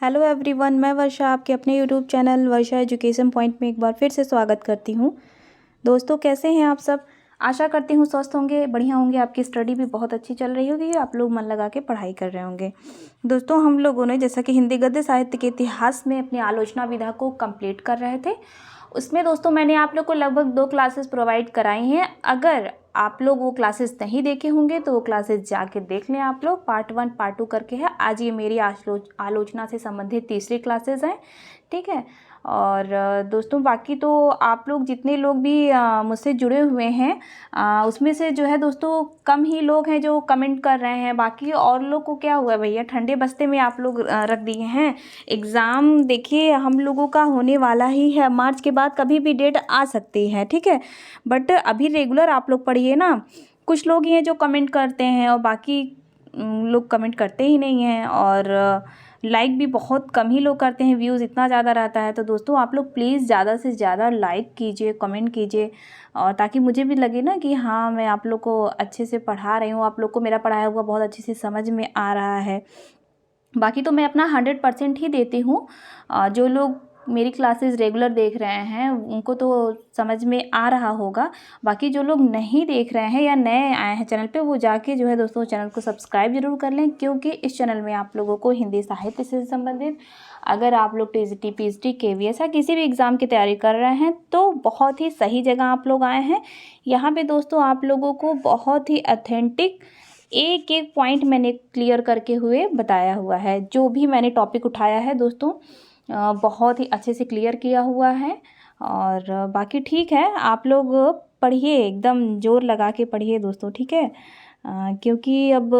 Hello everyone, मैं वर्षा आपके अपने यूट्यूब चैनल वर्षा एजुकेशन पॉइंट में एक बार फिर से स्वागत करती हूँ। दोस्तों, कैसे हैं आप सब? आशा करती हूँ स्वस्थ होंगे, बढ़िया होंगे। आपकी स्टडी भी बहुत अच्छी चल रही होगी, आप लोग मन लगा के पढ़ाई कर रहे होंगे। दोस्तों, हम लोगों ने जैसा कि हिंदी गद्य साहित्य के इतिहास में अपनी आलोचना विधा को कंप्लीट कर रहे थे, उसमें दोस्तों मैंने आप लोग को लगभग 2 क्लासेस प्रोवाइड कराई हैं। अगर आप लोग वो क्लासेस नहीं देखे होंगे तो वो क्लासेस जाके देख लें। आप लोग पार्ट 1 पार्ट 2 करके है। आज ये मेरी आलोचना से संबंधित तीसरी क्लासेस हैं, ठीक है। और दोस्तों, बाकी तो आप लोग जितने लोग भी मुझसे जुड़े हुए हैं, उसमें से जो है दोस्तों कम ही लोग हैं जो कमेंट कर रहे हैं। बाकी और लोग को क्या हुआ भैया, ठंडे बस्ते में आप लोग रख दिए हैं। एग्ज़ाम देखिए हम लोगों का होने वाला ही है, मार्च के बाद कभी भी डेट आ सकती है, ठीक है। बट अभी रेगुलर आप लोग पढ़िए ना। कुछ लोग ही हैं जो कमेंट करते हैं और बाकी लोग कमेंट करते ही नहीं हैं, और लाइक भी बहुत कम ही लोग करते हैं। व्यूज़ इतना ज़्यादा रहता है। तो दोस्तों आप लोग प्लीज़ ज़्यादा से ज़्यादा लाइक कीजिए, कमेंट कीजिए, और ताकि मुझे भी लगे ना कि हाँ, मैं आप लोग को अच्छे से पढ़ा रही हूँ, आप लोग को मेरा पढ़ाया हुआ बहुत अच्छे से समझ में आ रहा है। बाकी तो मैं अपना 100% ही देती हूँ। जो लोग मेरी क्लासेस रेगुलर देख रहे हैं उनको तो समझ में आ रहा होगा। बाकी जो लोग नहीं देख रहे हैं या नए आए हैं चैनल पे, वो जाके जो है दोस्तों चैनल को सब्सक्राइब ज़रूर कर लें, क्योंकि इस चैनल में आप लोगों को हिंदी साहित्य से संबंधित, अगर आप लोग टीजीटी, पीएचडी, केवीएस या किसी भी एग्ज़ाम की तैयारी कर रहे हैं तो बहुत ही सही जगह आप लोग आए हैं। यहाँ पे दोस्तों आप लोगों को बहुत ही ऑथेंटिक एक एक पॉइंट मैंने क्लियर करके हुए बताया हुआ है। जो भी मैंने टॉपिक उठाया है दोस्तों बहुत ही अच्छे से क्लियर किया हुआ है। और बाकी ठीक है, आप लोग पढ़िए, एकदम जोर लगा के पढ़िए दोस्तों, ठीक है। क्योंकि अब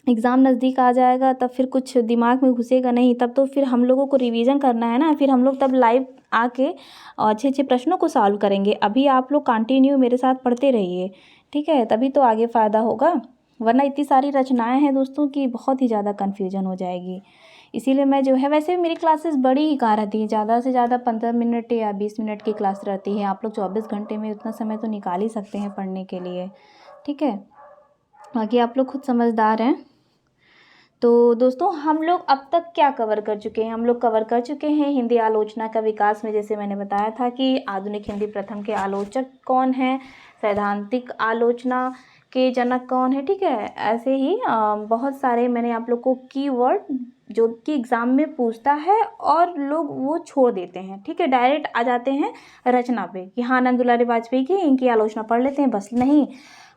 एग्ज़ाम नज़दीक आ जाएगा तब फिर कुछ दिमाग में घुसेगा नहीं, तब तो फिर हम लोगों को रिवीजन करना है ना। फिर हम लोग तब लाइव आके अच्छे अच्छे प्रश्नों को सॉल्व करेंगे। अभी आप लोग कंटिन्यू मेरे साथ पढ़ते रहिए, ठीक है, तभी तो आगे फ़ायदा होगा। वरना इतनी सारी रचनाएं हैं दोस्तों कि बहुत ही ज़्यादा कन्फ्यूजन हो जाएगी। इसीलिए मैं जो है, वैसे भी मेरी क्लासेस बड़ी ही कहाँ रहती है, ज़्यादा से ज़्यादा 15 मिनट या 20 मिनट की क्लास रहती है। आप लोग 24 घंटे में उतना समय तो निकाल ही सकते हैं पढ़ने के लिए, ठीक है। बाकी आप लोग खुद समझदार हैं। तो दोस्तों हम लोग अब तक क्या कवर कर चुके हैं? हम लोग कवर कर चुके हैं हिंदी आलोचना का विकास में। जैसे मैंने बताया था कि आधुनिक हिंदी प्रथम के आलोचक कौन हैं, सैद्धांतिक आलोचना के जनक कौन है, ठीक है। ऐसे ही बहुत सारे मैंने आप लोग को कीवर्ड जो कि एग्ज़ाम में पूछता है और लोग वो छोड़ देते हैं, ठीक है, डायरेक्ट आ जाते हैं रचना पे कि हाँ, आनंद दुलारी वाजपेयी की इनकी आलोचना पढ़ लेते हैं, बस। नहीं,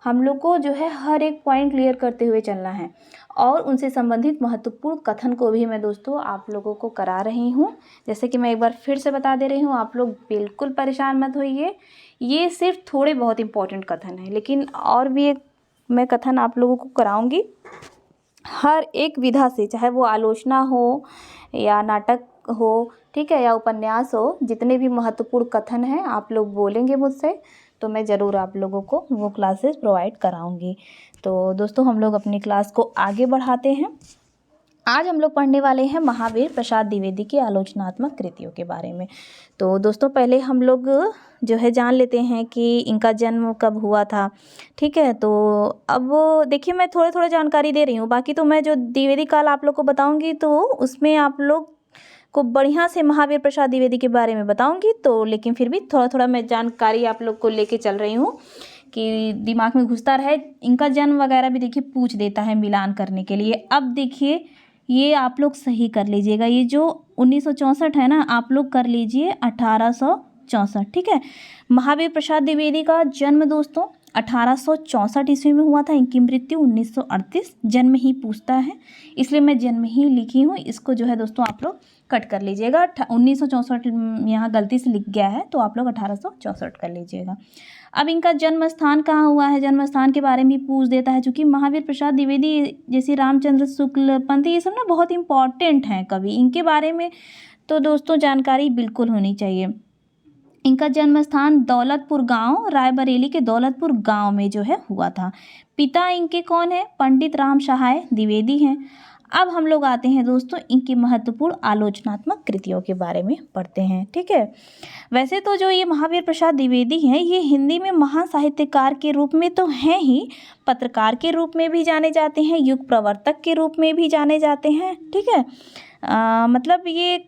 हम लोग को जो है हर एक पॉइंट क्लियर करते हुए चलना है, और उनसे संबंधित महत्वपूर्ण कथन को भी मैं दोस्तों आप लोगों को करा रही हूँ। जैसे कि मैं एक बार फिर से बता दे रही हूँ, आप लोग बिल्कुल परेशान मत होइए। ये सिर्फ थोड़े बहुत इंपॉर्टेंट कथन हैं, लेकिन और भी एक मैं कथन आप लोगों को कराऊंगी हर एक विधा से, चाहे वो आलोचना हो या नाटक हो, ठीक है, या उपन्यास हो। जितने भी महत्वपूर्ण कथन हैं आप लोग बोलेंगे मुझसे तो मैं ज़रूर आप लोगों को वो क्लासेस प्रोवाइड कराऊंगी। तो दोस्तों हम लोग अपनी क्लास को आगे बढ़ाते हैं। आज हम लोग पढ़ने वाले हैं महावीर प्रसाद द्विवेदी की आलोचनात्मक कृतियों के बारे में। तो दोस्तों पहले हम लोग जो है जान लेते हैं कि इनका जन्म कब हुआ था, ठीक है। तो अब देखिए मैं थोड़े थोड़े जानकारी दे रही हूँ, बाकी तो मैं जो द्विवेदी काल आप लोग को बताऊँगी तो उसमें आप लोग को बढ़िया से महावीर प्रसाद द्विवेदी के बारे में बताऊँगी। तो लेकिन फिर भी थोड़ा थोड़ा मैं जानकारी आप लोग को लेके चल रही हूँ कि दिमाग में घुसता रहे। इनका जन्म वगैरह भी देखिए पूछ देता है मिलान करने के लिए। अब देखिए ये आप लोग सही कर लीजिएगा, ये जो 1964 है ना, आप लोग कर लीजिए 1864, ठीक है। महावीर प्रसाद द्विवेदी का जन्म दोस्तों 1864 ईस्वी में हुआ था। इनकी मृत्यु 1938। जन्म ही पूछता है इसलिए मैं जन्म ही लिखी हूँ, इसको जो है दोस्तों आप लोग कट कर लीजिएगा। 1964 यहाँ गलती से लिख गया है तो आप लोग 1864 कर लीजिएगा। अब इनका जन्म स्थान कहाँ हुआ है, जन्म स्थान के बारे में पूछ देता है। चूँकि महावीर प्रसाद द्विवेदी जैसे रामचंद्र शुक्ल पंत ये सब ना बहुत इंपॉर्टेंट हैं कवि, इनके बारे में तो दोस्तों जानकारी बिल्कुल होनी चाहिए। इनका जन्म स्थान दौलतपुर गांव, रायबरेली के दौलतपुर गांव में जो है हुआ था। पिता इनके कौन है? पंडित राम सहाय द्विवेदी हैं। अब हम लोग आते हैं दोस्तों इनकी महत्वपूर्ण आलोचनात्मक कृतियों के बारे में पढ़ते हैं। ठीक है, वैसे तो जो ये महावीर प्रसाद द्विवेदी हैं ये हिंदी में महान साहित्यकार के रूप में तो हैं ही, पत्रकार के रूप में भी जाने जाते हैं, युग प्रवर्तक के रूप में भी जाने जाते हैं। ठीक है, मतलब ये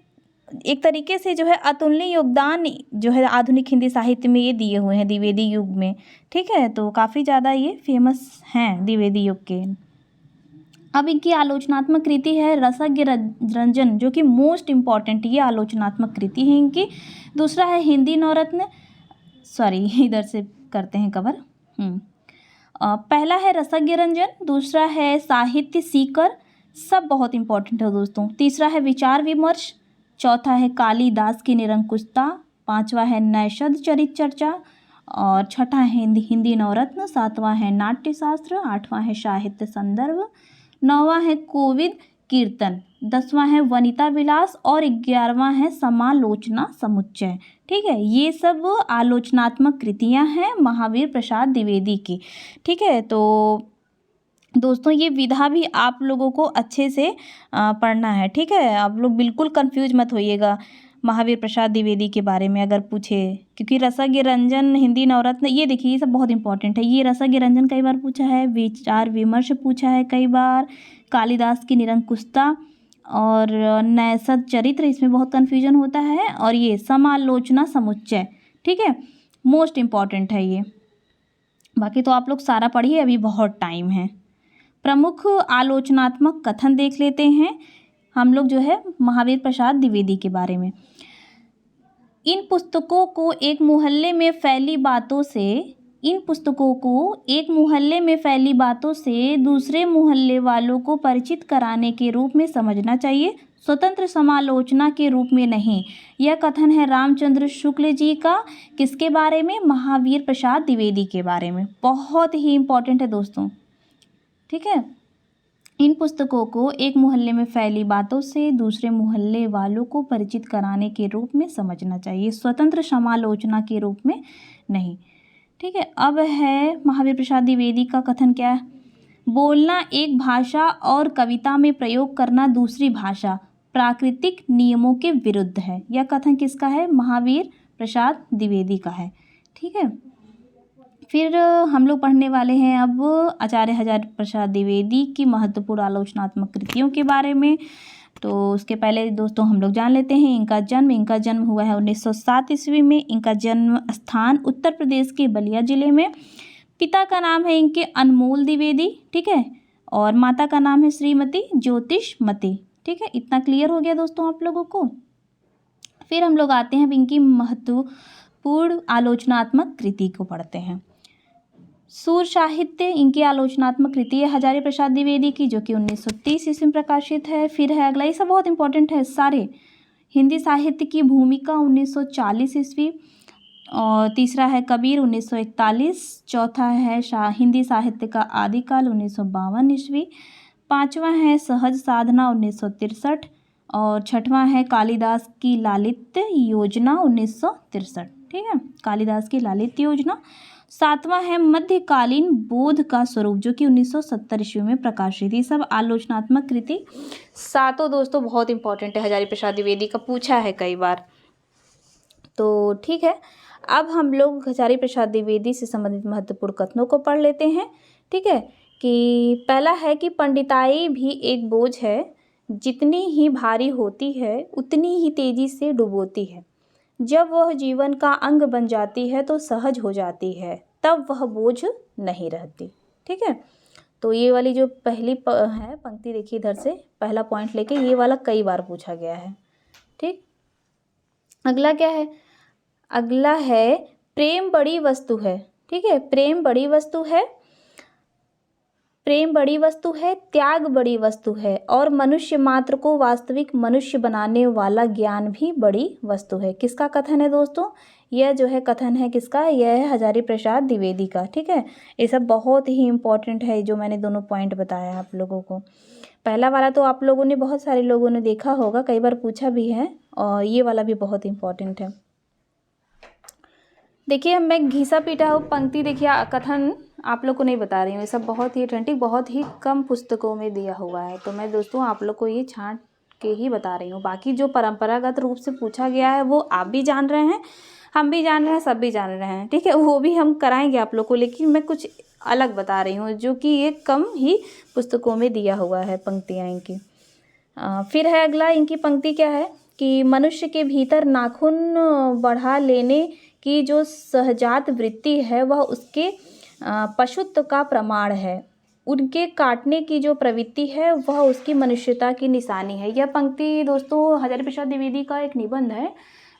एक तरीके से जो है अतुलनीय योगदान जो है आधुनिक हिंदी साहित्य में ये दिए हुए हैं द्विवेदी युग में। ठीक है, तो काफ़ी ज़्यादा ये फेमस हैं द्विवेदी युग के। अब इनकी आलोचनात्मक कृति है रसज्ञ रंजन, जो कि मोस्ट इम्पॉर्टेंट ये आलोचनात्मक कृति है इनकी। दूसरा है हिंदी नवरत्न, सॉरी इधर से करते हैं कवर। पहला है रसज्ञ रंजन, दूसरा है साहित्य सीकर, सब बहुत इंपॉर्टेंट है दोस्तों। तीसरा है विचार विमर्श, चौथा है कालिदास की निरंकुशता, पांचवा है नैषध चरित चर्चा, और छठा है हिंदी नवरत्न, सातवां है नाट्य शास्त्र, आठवां है साहित्य संदर्भ, नौवां है कोविद कीर्तन, 10वां है वनिता विलास और 11वां है समालोचना समुच्चय। ठीक है, ये सब आलोचनात्मक कृतियां हैं महावीर प्रसाद द्विवेदी की। ठीक है, तो दोस्तों ये विधा भी आप लोगों को अच्छे से पढ़ना है। ठीक है, आप लोग बिल्कुल कंफ्यूज मत होइएगा महावीर प्रसाद द्विवेदी के बारे में अगर पूछे, क्योंकि रसज्ञ रंजन, हिंदी नवरत्न, ये देखिए ये सब बहुत इंपॉर्टेंट है। ये रसज्ञ रंजन कई बार पूछा है, विचार विमर्श पूछा है कई बार, कालिदास की निरंकुशता और नैषध चरित्र, इसमें बहुत कन्फ्यूजन होता है, और ये समालोचना समुच्चय। ठीक है, मोस्ट इम्पॉर्टेंट है ये। बाकी तो आप लोग सारा पढ़िए, अभी बहुत टाइम है। प्रमुख आलोचनात्मक कथन देख लेते हैं हम लोग जो है महावीर प्रसाद द्विवेदी के बारे में। इन पुस्तकों को एक मोहल्ले में फैली बातों से दूसरे मोहल्ले वालों को परिचित कराने के रूप में समझना चाहिए, स्वतंत्र समालोचना के रूप में नहीं। यह कथन है रामचंद्र शुक्ल जी का, किसके बारे में? महावीर प्रसाद द्विवेदी के बारे में। बहुत ही इम्पोर्टेंट है दोस्तों। ठीक है, इन पुस्तकों को एक मोहल्ले में फैली बातों से दूसरे मोहल्ले वालों को परिचित कराने के रूप में समझना चाहिए, स्वतंत्र समालोचना के रूप में नहीं। ठीक है, अब है महावीर प्रसाद द्विवेदी का कथन क्या है? बोलना एक भाषा और कविता में प्रयोग करना दूसरी भाषा प्राकृतिक नियमों के विरुद्ध है। यह कथन किसका है? महावीर प्रसाद द्विवेदी का है। ठीक है, फिर हम लोग पढ़ने वाले हैं अब आचार्य हजारी प्रसाद द्विवेदी की महत्वपूर्ण आलोचनात्मक कृतियों के बारे में। तो उसके पहले दोस्तों हम लोग जान लेते हैं इनका जन्म हुआ है 1907 ईस्वी में। इनका जन्म स्थान उत्तर प्रदेश के बलिया जिले में। पिता का नाम है इनके अनमोल द्विवेदी। ठीक है, और माता का नाम है श्रीमती ज्योतिषमती। ठीक है, इतना क्लियर हो गया दोस्तों आप लोगों को। फिर हम लोग आते हैं इनकी महत्वपूर्ण आलोचनात्मक कृति को पढ़ते हैं। सूर साहित्य इनकी आलोचनात्मक कृति है हजारी प्रसाद द्विवेदी की, जो कि 1930 ईस्वी में प्रकाशित है। फिर है अगला, ये सब बहुत इंपॉर्टेंट है सारे। हिंदी साहित्य की भूमिका 1940 ईस्वी, और तीसरा है कबीर 1941, चौथा है हिंदी साहित्य का आदिकाल 1952 ईस्वी, पाँचवा है सहज साधना 1963, और छठवां है कालिदास की लालित्य योजना 1963। ठीक है, कालिदास की लालित्य योजना। सातवां है मध्यकालीन बोध का स्वरूप, जो कि 1970 ईस्वी में प्रकाशित। ये सब आलोचनात्मक कृति सातों दोस्तों बहुत इंपॉर्टेंट है, हजारी प्रसाद द्विवेदी का पूछा है कई बार। तो ठीक है, अब हम लोग हजारी प्रसाद द्विवेदी से संबंधित महत्वपूर्ण कथनों को पढ़ लेते हैं। ठीक है, कि पहला है कि पंडिताई भी एक बोझ है, जितनी ही भारी होती है उतनी ही तेजी से डुबोती है। जब वह जीवन का अंग बन जाती है तो सहज हो जाती है, तब वह बोझ नहीं रहती। ठीक है, तो ये वाली जो पहली है पंक्ति देखिए, इधर से पहला पॉइंट लेके ये वाला कई बार पूछा गया है। ठीक, अगला क्या है? अगला है प्रेम बड़ी वस्तु है। ठीक है, प्रेम बड़ी वस्तु है, त्याग बड़ी वस्तु है, और मनुष्य मात्र को वास्तविक मनुष्य बनाने वाला ज्ञान भी बड़ी वस्तु है। किसका कथन है दोस्तों? यह जो है कथन है किसका? यह है हजारी प्रसाद द्विवेदी का। ठीक है, ये सब बहुत ही इंपॉर्टेंट है जो मैंने दोनों पॉइंट बताया आप लोगों को। पहला वाला तो आप लोगों ने, बहुत सारे लोगों ने देखा होगा, कई बार पूछा भी है, और ये वाला भी बहुत इंपॉर्टेंट है। देखिए, मैं घिसा पीटा हूँ पंक्ति देखिए, कथन आप लोग को नहीं बता रही हूँ, ये सब बहुत ही ऑथेंटिक, बहुत ही कम पुस्तकों में दिया हुआ है। तो मैं दोस्तों आप लोग को ये छांट के ही बता रही हूँ। बाकी जो परंपरागत रूप से पूछा गया है वो आप भी जान रहे हैं, हम भी जान रहे हैं, सब भी जान रहे हैं, ठीक है, वो भी हम कराएंगे आप लोग को। लेकिन मैं कुछ अलग बता रही हूँ जो कि ये कम ही पुस्तकों में दिया हुआ है पंक्तियाँ इनकी। फिर है अगला, इनकी पंक्ति क्या है कि मनुष्य के भीतर नाखून बढ़ा लेने की जो सहजात वृत्ति है वह उसके पशुत्व का प्रमाण है, उनके काटने की जो प्रवृत्ति है वह उसकी मनुष्यता की निशानी है। यह पंक्ति दोस्तों हजारी प्रसाद द्विवेदी का एक निबंध है,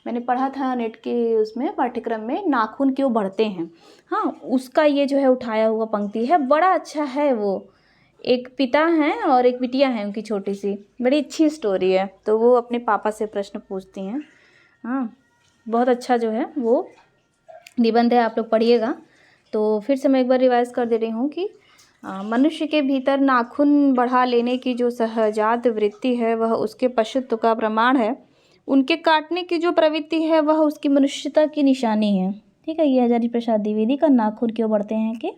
मैंने पढ़ा था नेट के उसमें पाठ्यक्रम में, नाखून क्यों बढ़ते हैं, हाँ, उसका ये जो है उठाया हुआ पंक्ति है। बड़ा अच्छा है वो। एक पिता हैं और एक बिटिया है उनकी छोटी सी, बड़ी अच्छी स्टोरी है। तो वो अपने पापा से प्रश्न पूछती हैं, हाँ, बहुत अच्छा जो है वो निबंध है, आप लोग पढ़िएगा। तो फिर से मैं एक बार रिवाइज कर दे रही हूँ कि मनुष्य के भीतर नाखून बढ़ा लेने की जो सहजात वृत्ति है वह उसके पशुत्व का प्रमाण है, उनके काटने की जो प्रवृत्ति है वह उसकी मनुष्यता की निशानी है। ठीक है, ये हजारी प्रसाद द्विवेदी का नाखून क्यों बढ़ते हैं कि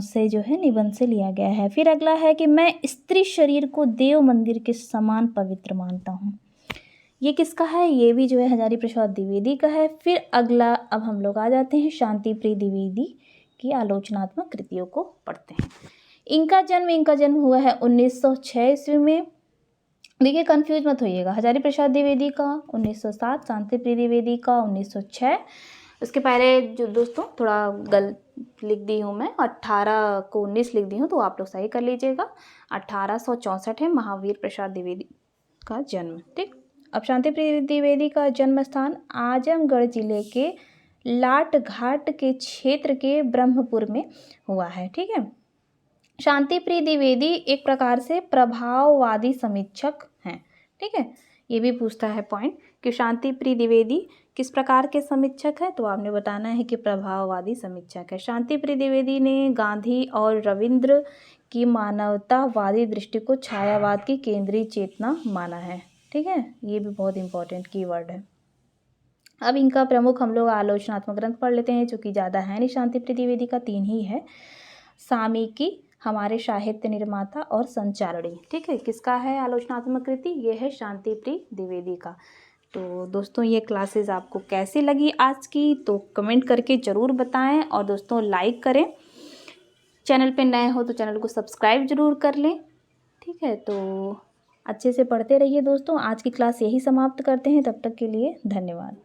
से जो है निबंध से लिया गया है। फिर अगला है कि मैं स्त्री शरीर को देव मंदिर के समान पवित्र मानता हूँ। ये किसका है, ये भी जो है हजारी प्रसाद द्विवेदी का है। फिर अगला, अब हम लोग आ जाते हैं शांति प्रिय द्विवेदी की आलोचनात्मक कृतियों को पढ़ते हैं। इनका जन्म हुआ है 1906 ईस्वी में। देखिए कंफ्यूज मत होइएगा, हजारी प्रसाद द्विवेदी का 1907, शांति प्रिय द्विवेदी का 1906। उसके पहले जो दोस्तों थोड़ा गलत लिख दी हूँ मैं, 18 को 19 लिख दी हूँ, तो आप लोग सही कर लीजिएगा। 1864 है महावीर प्रसाद द्विवेदी का जन्म। ठीक, अब शांति प्रिय द्विवेदी का जन्म स्थान आजमगढ़ जिले के लाट घाट के क्षेत्र के ब्रह्मपुर में हुआ है। ठीक है, शांति प्रिय द्विवेदी एक प्रकार से प्रभाववादी समीक्षक हैं। ठीक है, ये भी पूछता है पॉइंट कि शांति प्रिय द्विवेदी किस प्रकार के समीक्षक है, तो आपने बताना है कि प्रभाववादी समीक्षक है। शांति प्रिय द्विवेदी ने गांधी और रविंद्र की मानवतावादी दृष्टि को छायावाद की केंद्रीय चेतना माना है। ठीक है, ये भी बहुत इंपॉर्टेंट कीवर्ड है। अब इनका प्रमुख हम लोग आलोचनात्मक ग्रंथ पढ़ लेते हैं, जो कि ज़्यादा है नहीं, शांति प्रिय द्विवेदी का 3 ही है, सामयिकी, हमारे साहित्य निर्माता और संचारणी। ठीक है, किसका है आलोचनात्मक कृति, ये है शांति प्रिय द्विवेदी का। तो दोस्तों ये क्लासेस आपको कैसी लगी आज की, तो कमेंट करके ज़रूर बताएं, और दोस्तों लाइक करें, चैनल पे नए हो तो चैनल को सब्सक्राइब ज़रूर कर लें। ठीक है, तो अच्छे से पढ़ते रहिए दोस्तों। आज की क्लास यही समाप्त करते हैं, तब तक के लिए धन्यवाद।